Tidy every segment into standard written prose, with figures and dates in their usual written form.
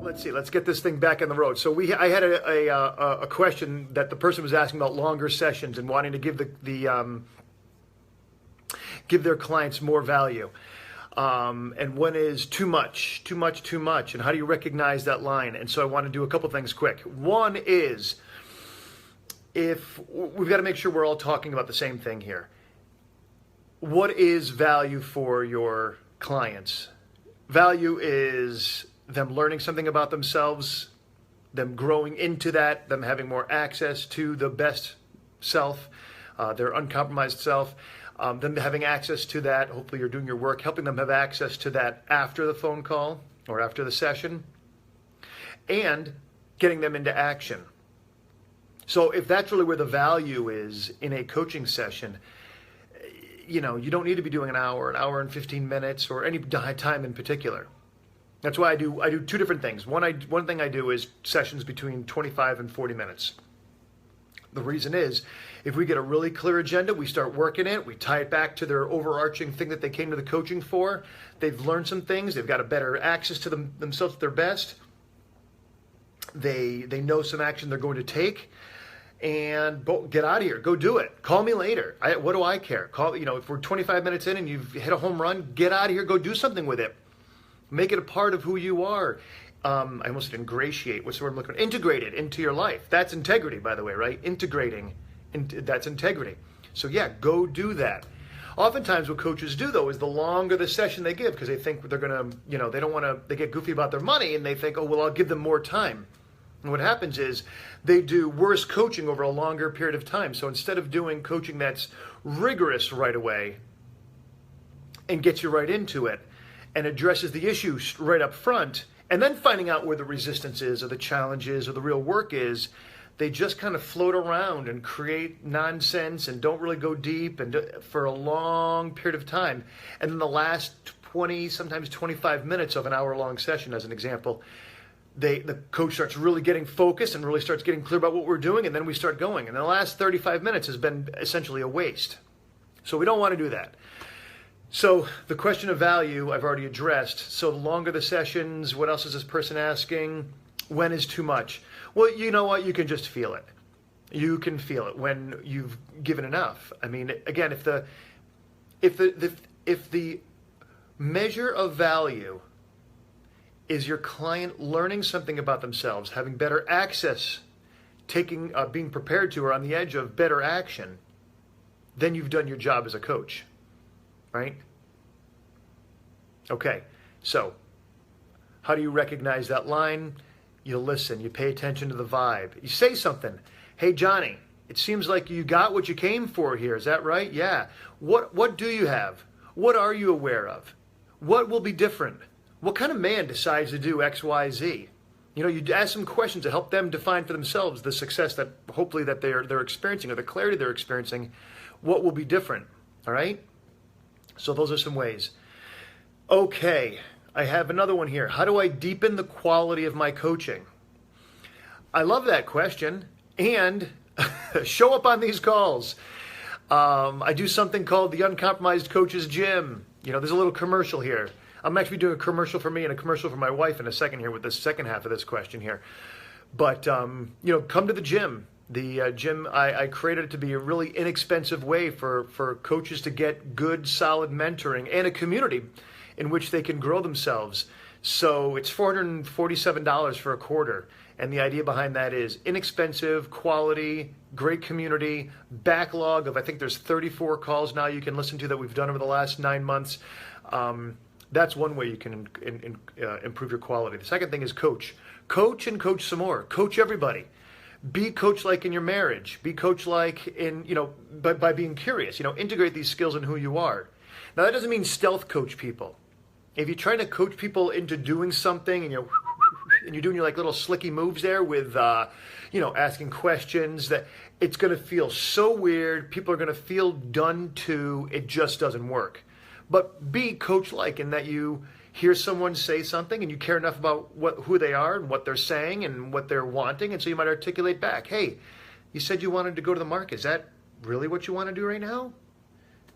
Let's see. Let's get this thing back on the road. So I had a question that the person was asking about longer sessions and wanting to give give their clients more value. And when is too much, and how do you recognize that line? And so I want to do a couple things quick. One is, if we've got to make sure we're all talking about the same thing here. What is value for your clients? Value is them learning something about themselves, them growing into that, them having more access to the best self, their uncompromised self, them having access to that. Hopefully you're doing your work, helping them have access to that after the phone call or after the session, and getting them into action. So if that's really where the value is in a coaching session, you don't need to be doing an hour and 15 minutes or any time in particular. That's why I do two different things. One thing I do is sessions between 25 and 40 minutes. The reason is, if we get a really clear agenda, we start working it, we tie it back to their overarching thing that they came to the coaching for. They've learned some things, they've got a better access to themselves at their best. They know some action they're going to take. And get out of here. Go do it. Call me later. What do I care? If we're 25 minutes in and you've hit a home run, get out of here. Go do something with it. Make it a part of who you are. I almost said ingratiate. What's the word I'm looking for? Integrate it into your life. That's integrity, by the way, right? Integrating. That's integrity. So yeah, go do that. Oftentimes what coaches do, though, is the longer the session they give, because they think they're going to, they don't want to, they get goofy about their money and they think, oh, well, I'll give them more time. And what happens is they do worse coaching over a longer period of time. So instead of doing coaching that's rigorous right away and gets you right into it and addresses the issue right up front, and then finding out where the resistance is or the challenge is or the real work is, they just kind of float around and create nonsense and don't really go deep and for a long period of time. And then the last 20, sometimes 25 minutes of an hour-long session, as an example, the coach starts really getting focused and really starts getting clear about what we're doing, and then we start going. And the last 35 minutes has been essentially a waste. So we don't want to do that. So the question of value I've already addressed. So the longer the sessions, what else is this person asking? When is too much? Well, you know what? You can just feel it. You can feel it when you've given enough. I mean, again, if the measure of value is your client learning something about themselves, having better access, being prepared to or on the edge of better action, then you've done your job as a coach, right? Okay, so how do you recognize that line? You listen, you pay attention to the vibe. You say something. Hey, Johnny, it seems like you got what you came for here. Is that right? Yeah. What do you have? What are you aware of? What will be different? What kind of man decides to do X, Y, Z? You ask some questions to help them define for themselves the success that hopefully that they're experiencing, or the clarity they're experiencing. What will be different? All right? So those are some ways. Okay, I have another one here. How do I deepen the quality of my coaching? I love that question. And show up on these calls. I do something called the Uncompromised Coach's Gym. There's a little commercial here. I'm actually doing a commercial for me and a commercial for my wife in a second here with the second half of this question here. But, come to the gym. The gym, I created it to be a really inexpensive way for coaches to get good, solid mentoring and a community in which they can grow themselves. So it's $447 for a quarter. And the idea behind that is inexpensive, quality, great community, backlog of, I think there's 34 calls now you can listen to that we've done over the last 9 months. That's one way you can improve your quality. The second thing is coach. Coach and coach some more. Coach everybody. Be coach-like in your marriage. Be coach-like in, by being curious. Integrate these skills in who you are. Now, that doesn't mean stealth coach people. If you're trying to coach people into doing something and you're doing your little slicky moves there with, asking questions, that it's going to feel so weird. People are going to feel done to. It just doesn't work. But be coach-like in that you hear someone say something and you care enough about who they are and what they're saying and what they're wanting. And so you might articulate back, hey, you said you wanted to go to the market. Is that really what you want to do right now?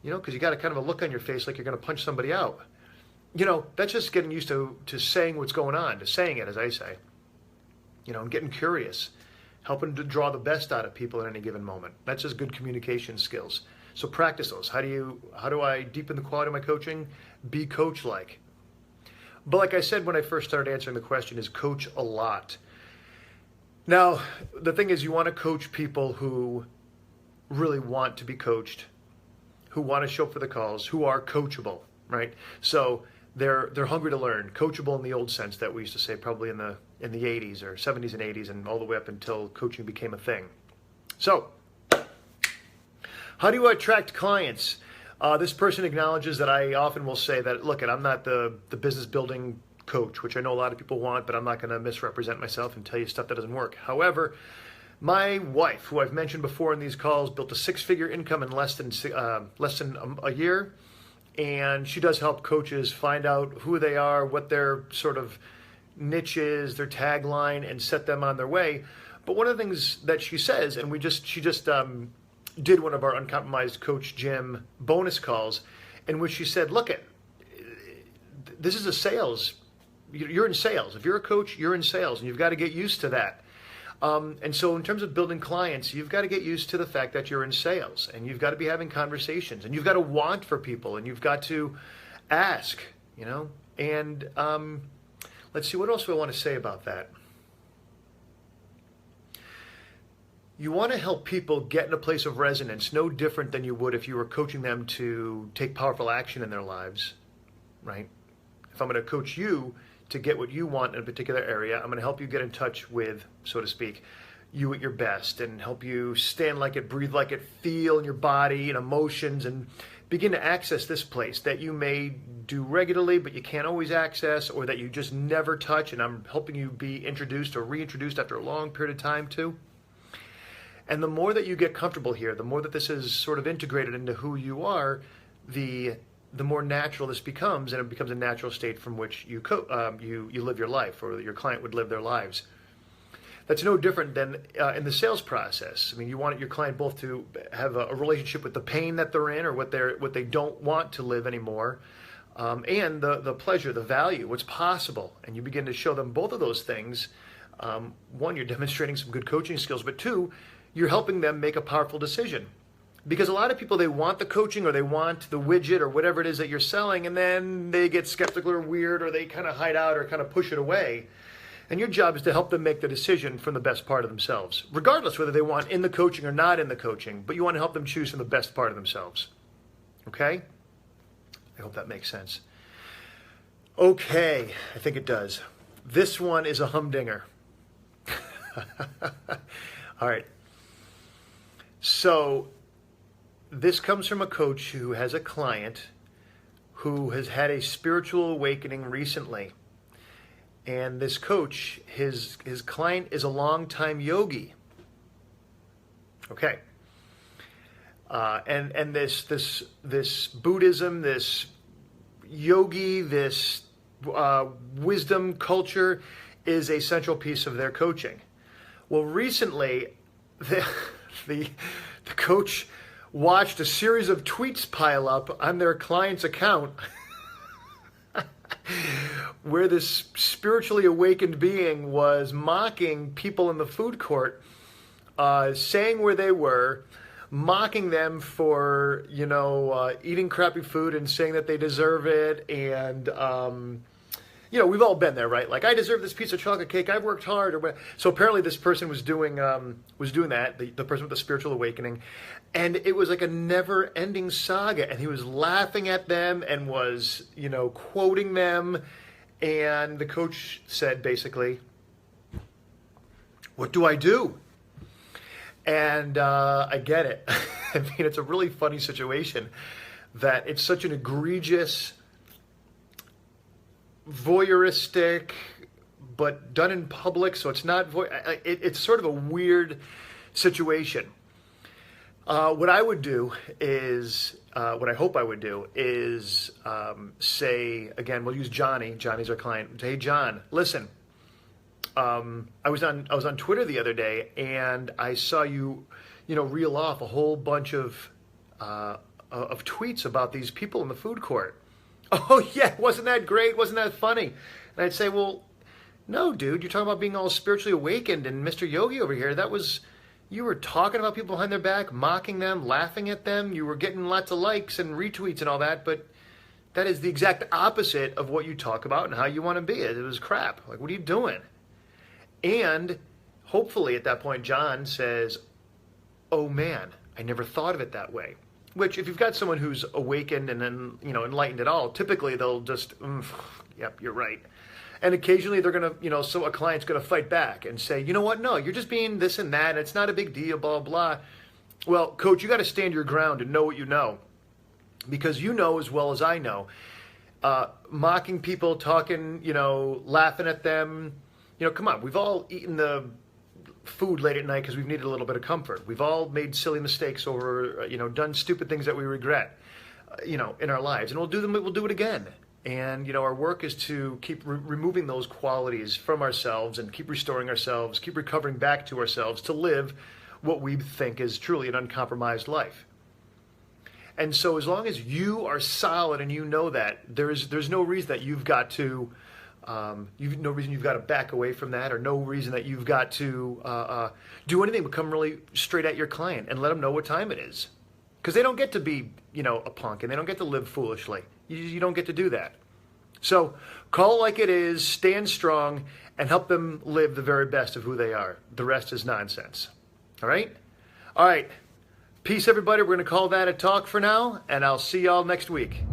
Because you got a kind of a look on your face like you're going to punch somebody out. that's just getting used to saying what's going on, to saying it, as I say, and getting curious, helping to draw the best out of people at any given moment. That's just good communication skills. So practice those. How do I deepen the quality of my coaching? Be coach-like. But like I said when I first started answering the question, is coach a lot. Now, the thing is, you want to coach people who really want to be coached, who want to show up for the calls, who are coachable, right? So they're hungry to learn, coachable in the old sense that we used to say probably in the 80s or 70s and 80s and all the way up until coaching became a thing. So, how do you attract clients? This person acknowledges that I often will say that, look, I'm not the business building coach, which I know a lot of people want, but I'm not going to misrepresent myself and tell you stuff that doesn't work. However, my wife, who I've mentioned before in these calls, built a six-figure income in less than a year, and she does help coaches find out who they are, what their sort of niche is, their tagline, and set them on their way. But one of the things that she says, and she just did one of our Uncompromised Coach Gym bonus calls, in which she said, look, this is a sales. You're in sales. If you're a coach, you're in sales, and you've got to get used to that. And so in terms of building clients, you've got to get used to the fact that you're in sales, and you've got to be having conversations, and you've got to want for people, and you've got to ask, and let's see, what else do I want to say about that? You want to help people get in a place of resonance, no different than you would if you were coaching them to take powerful action in their lives, right? If I'm going to coach you to get what you want in a particular area, I'm going to help you get in touch with, so to speak, you at your best, and help you stand like it, breathe like it, feel in your body and emotions, and begin to access this place that you may do regularly but you can't always access, or that you just never touch, and I'm helping you be introduced or reintroduced after a long period of time to. And the more that you get comfortable here, the more that this is sort of integrated into who you are, the more natural this becomes, and it becomes a natural state from which you live your life, or your client would live their lives. That's no different than in the sales process. I mean, you want your client both to have a relationship with the pain that they're in, or what they don't want to live anymore, and the pleasure, the value, what's possible. And you begin to show them both of those things. One, you're demonstrating some good coaching skills, but two, you're helping them make a powerful decision. Because a lot of people, they want the coaching, or they want the widget, or whatever it is that you're selling, and then they get skeptical or weird, or they kind of hide out or kind of push it away. And your job is to help them make the decision from the best part of themselves, regardless whether they want in the coaching or not in the coaching, but you want to help them choose from the best part of themselves. Okay? I hope that makes sense. Okay, I think it does. This one is a humdinger. All right. So this comes from a coach who has a client who has had a spiritual awakening recently. And this coach, his client is a longtime yogi. Okay. And this Buddhism, this yogi, this wisdom culture is a central piece of their coaching. Well, recently, the coach watched a series of tweets pile up on their client's account where this spiritually awakened being was mocking people in the food court, saying where they were, mocking them for, eating crappy food and saying that they deserve it. And, we've all been there, right? Like, I deserve this piece of chocolate cake. I've worked hard. So apparently this person was doing that, the person with the spiritual awakening. And it was like a never-ending saga. And he was laughing at them and was, quoting them. And the coach said, basically, what do I do? And I get it. I mean, it's a really funny situation that it's such an egregious, voyeuristic, but done in public, so it's not it's sort of a weird situation. What I would do is, what I hope I would do is say, again, we'll use Johnny. Johnny's our client. Hey, John, listen. I was on Twitter the other day, and I saw you, reel off a whole bunch of tweets about these people in the food court. Oh, yeah, wasn't that great? Wasn't that funny? And I'd say, well, no, dude, you're talking about being all spiritually awakened and Mr. Yogi over here. You were talking about people behind their back, mocking them, laughing at them. You were getting lots of likes and retweets and all that, but that is the exact opposite of what you talk about and how you want to be. It was crap. Like, what are you doing? And hopefully at that point, John says, oh man, I never thought of it that way. Which, if you've got someone who's awakened and then, enlightened at all, typically they'll just, yep, you're right. And occasionally they're going to, so a client's going to fight back and say, you know what, no, you're just being this and that, and it's not a big deal, blah, blah. Well, coach, you got to stand your ground and know what you know. Because you know as well as I know, mocking people, talking, laughing at them, come on, we've all eaten the food late at night because we've needed a little bit of comfort. We've all made silly mistakes or, done stupid things that we regret, in our lives. And we'll do it again. And, our work is to keep removing those qualities from ourselves and keep restoring ourselves, keep recovering back to ourselves to live what we think is truly an uncompromised life. And so as long as you are solid and you know that, there's no reason that you've got to back away from that, or no reason that you've got to do anything but come really straight at your client and let them know what time it is. Because they don't get to be, a punk, and they don't get to live foolishly. You don't get to do that. So call it like it is, stand strong, and help them live the very best of who they are. The rest is nonsense. All right? All right. Peace, everybody. We're going to call that a talk for now, and I'll see y'all next week.